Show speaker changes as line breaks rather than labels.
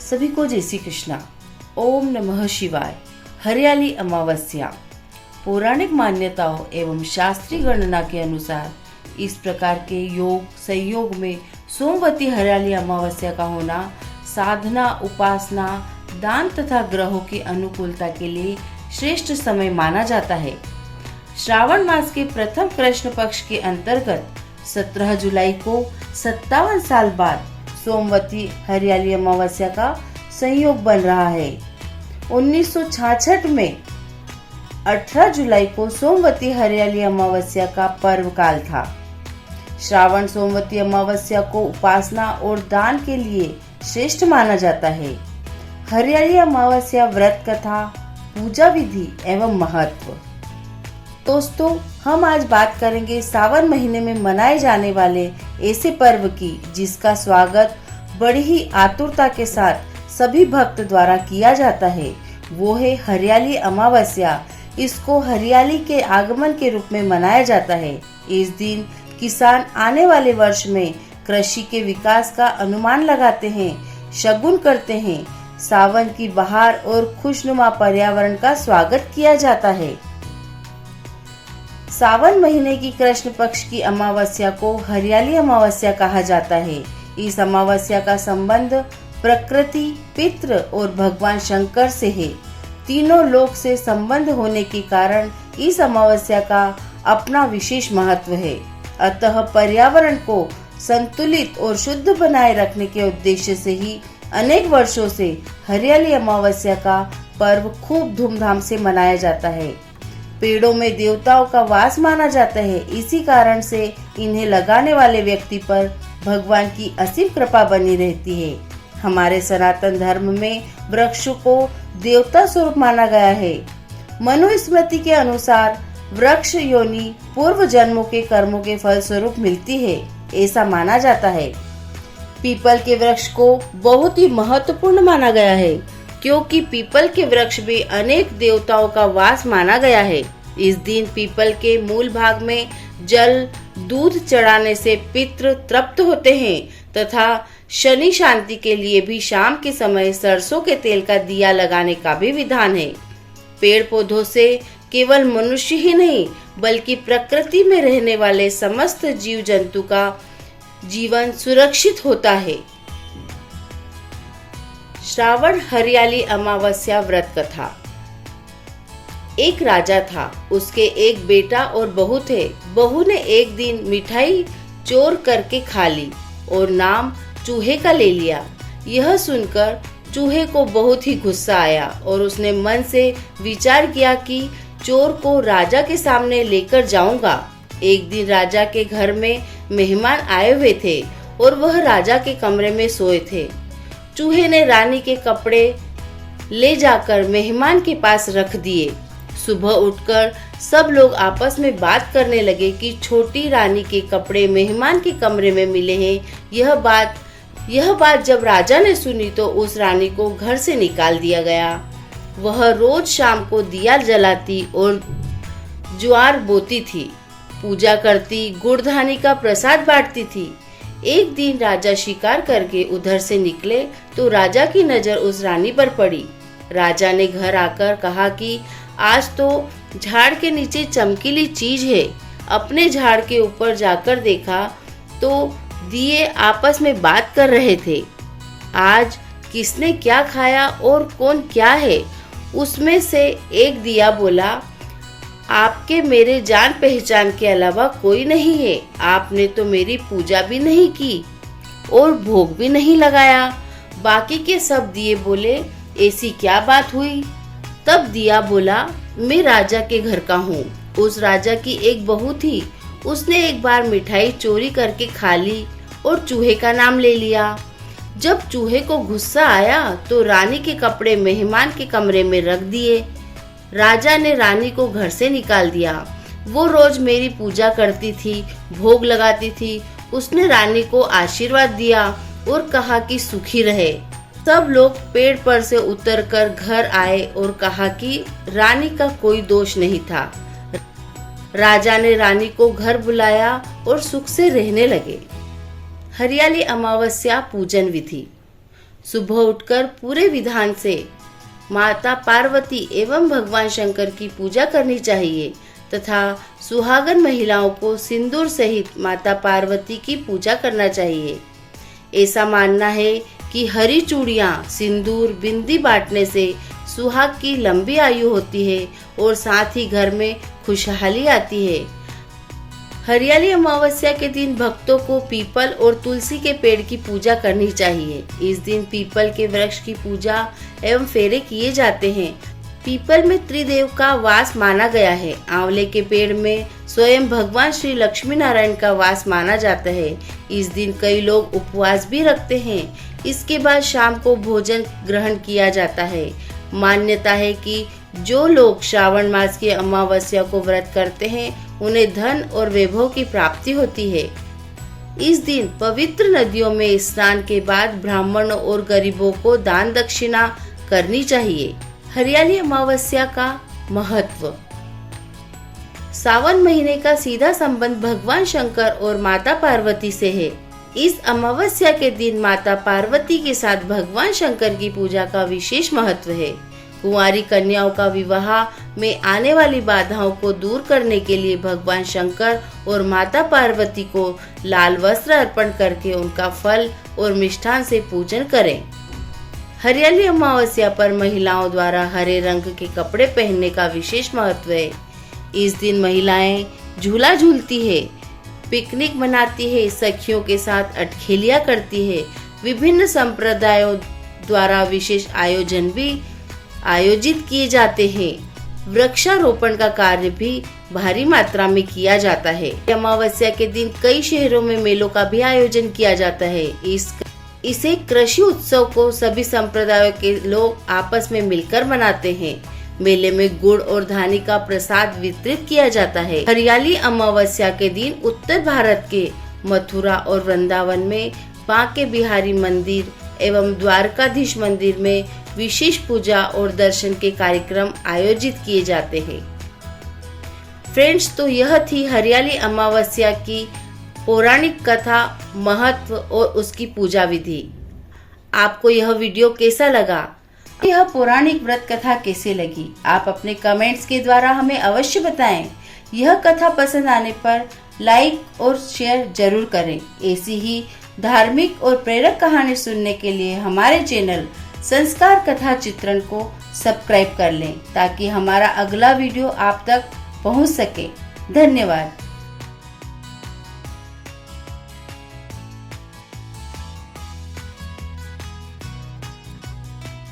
सभी को जय श्री कृष्णा। ओम नमः शिवाय। हरियाली अमावस्या। पौराणिक मान्यताओं एवं शास्त्रीय गणना के अनुसार इस प्रकार के योग संयोग में सोमवती हरियाली अमावस्या का होना साधना, उपासना, दान तथा ग्रहों की अनुकूलता के लिए श्रेष्ठ समय माना जाता है। श्रावण मास के प्रथम कृष्ण पक्ष के अंतर्गत 17 जुलाई को 57 साल बाद सोमवती हरियाली अमावस्या का संयोग बन रहा है। 1966 में 18 जुलाई को सोमवती हरियाली अमावस्या का पर्व काल था। श्रावण सोमवती अमावस्या को उपासना और दान के लिए श्रेष्ठ माना जाता है। हरियाली अमावस्या व्रत कथा, पूजा विधि एवं महत्व। दोस्तों, हम आज बात करेंगे सावन महीने में मनाए जाने वाले ऐसे पर्व की जिसका स्वागत बड़ी ही आतुरता के साथ सभी भक्त द्वारा किया जाता है। वो है हरियाली अमावस्या। इसको हरियाली के आगमन के रूप में मनाया जाता है। इस दिन किसान आने वाले वर्ष में कृषि के विकास का अनुमान लगाते हैं, शगुन करते हैं। सावन की बहार और खुशनुमा पर्यावरण का स्वागत किया जाता है। सावन महीने की कृष्ण पक्ष की अमावस्या को हरियाली अमावस्या कहा जाता है। इस अमावस्या का संबंध प्रकृति, पितृ और भगवान शंकर से है। तीनों लोक से संबंध होने के कारण इस अमावस्या का अपना विशेष महत्व है। अतः पर्यावरण को संतुलित और शुद्ध बनाए रखने के उद्देश्य से ही अनेक वर्षों से हरियाली अमावस्या का पर्व खूब धूमधाम से मनाया जाता है। पेड़ों में देवताओं का वास माना जाता है। इसी कारण से इन्हें लगाने वाले व्यक्ति पर भगवान की असीम कृपा बनी रहती है। हमारे सनातन धर्म में वृक्ष को देवता स्वरूप माना गया है। मनुस्मृति के अनुसार वृक्ष योनि पूर्व जन्मों के कर्मों के फल स्वरूप मिलती है, ऐसा माना जाता है। पीपल के वृक्ष को बहुत ही महत्वपूर्ण माना गया है, क्योंकि पीपल के वृक्ष में अनेक देवताओं का वास माना गया है। इस दिन पीपल के मूल भाग में जल, दूध चढ़ाने से पितृ तृप्त होते हैं तथा शनि शांति के लिए भी शाम के समय सरसों के तेल का दिया लगाने का भी विधान है। पेड़ पौधों से केवल मनुष्य ही नहीं बल्कि प्रकृति में रहने वाले समस्त जीव जंतु का जीवन सुरक्षित होता है। श्रावण हरियाली अमावस्या व्रत कथा। एक राजा था, उसके एक बेटा और बहू थे। बहू ने एक दिन मिठाई चोर करके खा ली और नाम चूहे का ले लिया। यह सुनकर चूहे को बहुत ही गुस्सा आया और उसने मन से विचार किया कि चोर को राजा के सामने लेकर जाऊंगा। एक दिन राजा के घर में मेहमान आए हुए थे और वह राजा के कमरे में सोए थे। चूहे ने रानी के कपड़े ले जाकर मेहमान के पास रख दिए। सुबह उठकर सब लोग आपस में बात करने लगे कि छोटी रानी के कपड़े मेहमान के कमरे में मिले हैं। यह बात जब राजा ने सुनी तो उस रानी को घर से निकाल दिया गया। वह रोज शाम को दिया जलाती और ज्वार बोती थी, पूजा करती, गुड़धानी का प्रसाद बांटती थी। एक दिन राजा शिकार करके उधर से निकले तो राजा की नजर उस रानी पर पड़ी। राजा ने घर आकर कहा कि आज तो झाड़ के नीचे चमकीली चीज है। अपने झाड़ के ऊपर जाकर देखा तो दिए आपस में बात कर रहे थे। आज किसने क्या खाया और कौन क्या है? उसमें से एक दिया बोला, आपके मेरे जान पहचान के अलावा कोई नहीं है। आपने तो मेरी पूजा भी नहीं की और भोग भी नहीं लगाया। बाकी के सब दिए बोले, ऐसी क्या बात हुई? तब दिया बोला, मैं राजा के घर का हूँ। उस राजा की एक बहू थी, उसने एक बार मिठाई चोरी करके खा ली और चूहे का नाम ले लिया। जब चूहे को गुस्सा आया तो रानी के कपड़े मेहमान के कमरे में रख दिए। राजा ने रानी को घर से निकाल दिया। वो रोज मेरी पूजा करती थी, भोग लगाती थी। उसने रानी को आशीर्वाद दिया और कहा कि सुखी रहे। सब लोग पेड़ पर से उतरकर घर आए और कहा कि रानी का कोई दोष नहीं था। राजा ने रानी को घर बुलाया और सुख से रहने लगे। हरियाली अमावस्या पूजन विधि। सुबह उठकर पूरे विधान से माता पार्वती एवं भगवान शंकर की पूजा करनी चाहिए तथा सुहागन महिलाओं को सिंदूर सहित माता पार्वती की पूजा करना चाहिए। ऐसा मानना है कि हरी चूड़ियाँ, सिंदूर, बिंदी बांटने से सुहाग की लंबी आयु होती है और साथ ही घर में खुशहाली आती है। हरियाली अमावस्या के दिन भक्तों को पीपल और तुलसी के पेड़ की पूजा करनी चाहिए। इस दिन पीपल के वृक्ष की पूजा एवं फेरे किए जाते हैं। पीपल में त्रिदेव का वास माना गया है। आंवले के पेड़ में स्वयं भगवान श्री लक्ष्मी नारायण का वास माना जाता है। इस दिन कई लोग उपवास भी रखते हैं। इसके बाद शाम को भोजन ग्रहण किया जाता है। मान्यता है कि जो लोग श्रावण मास की अमावस्या को व्रत करते हैं उन्हें धन और वैभव की प्राप्ति होती है। इस दिन पवित्र नदियों में स्नान के बाद ब्राह्मणों और गरीबों को दान दक्षिणा करनी चाहिए। हरियाली अमावस्या का महत्व। सावन महीने का सीधा संबंध भगवान शंकर और माता पार्वती से है। इस अमावस्या के दिन माता पार्वती के साथ भगवान शंकर की पूजा का विशेष महत्व है। कुंवारी कन्याओं का विवाह में आने वाली बाधाओं को दूर करने के लिए भगवान शंकर और माता पार्वती को लाल वस्त्र अर्पण करके उनका फल और मिष्ठान से पूजन करें। हरियाली अमावस्या पर महिलाओं द्वारा हरे रंग के कपड़े पहनने का विशेष महत्व है। इस दिन महिलाएं झूला झूलती है, पिकनिक मनाती है, सखियों के साथ अटखेलियां करती है। विभिन्न संप्रदायों द्वारा विशेष आयोजन भी आयोजित किए जाते हैं। वृक्षारोपण का कार्य भी भारी मात्रा में किया जाता है। अमावस्या के दिन कई शहरों में मेलों का भी आयोजन किया जाता है। इसे कृषि उत्सव को सभी संप्रदायों के लोग आपस में मिलकर मनाते हैं। मेले में गुड़ और धानी का प्रसाद वितरित किया जाता है। हरियाली अमावस्या के दिन उत्तर भारत के मथुरा और वृंदावन में बांके बिहारी मंदिर एवं द्वारकाधीश मंदिर में विशेष पूजा और दर्शन के कार्यक्रम आयोजित किए जाते हैं। फ्रेंड्स, तो यह थी हरियाली अमावस्या की पौराणिक कथा, महत्व और उसकी पूजा विधि। आपको यह वीडियो कैसा लगा? यह पौराणिक व्रत कथा कैसे लगी? आप अपने कमेंट्स के द्वारा हमें अवश्य बताएं। यह कथा पसंद आने पर लाइक और शेयर जरूर करें। ऐसी ही धार्मिक और प्रेरक कहानी सुनने के लिए हमारे चैनल संस्कार कथा चित्रण को सब्सक्राइब कर लें ताकि हमारा अगला वीडियो आप तक पहुंच सके। धन्यवाद।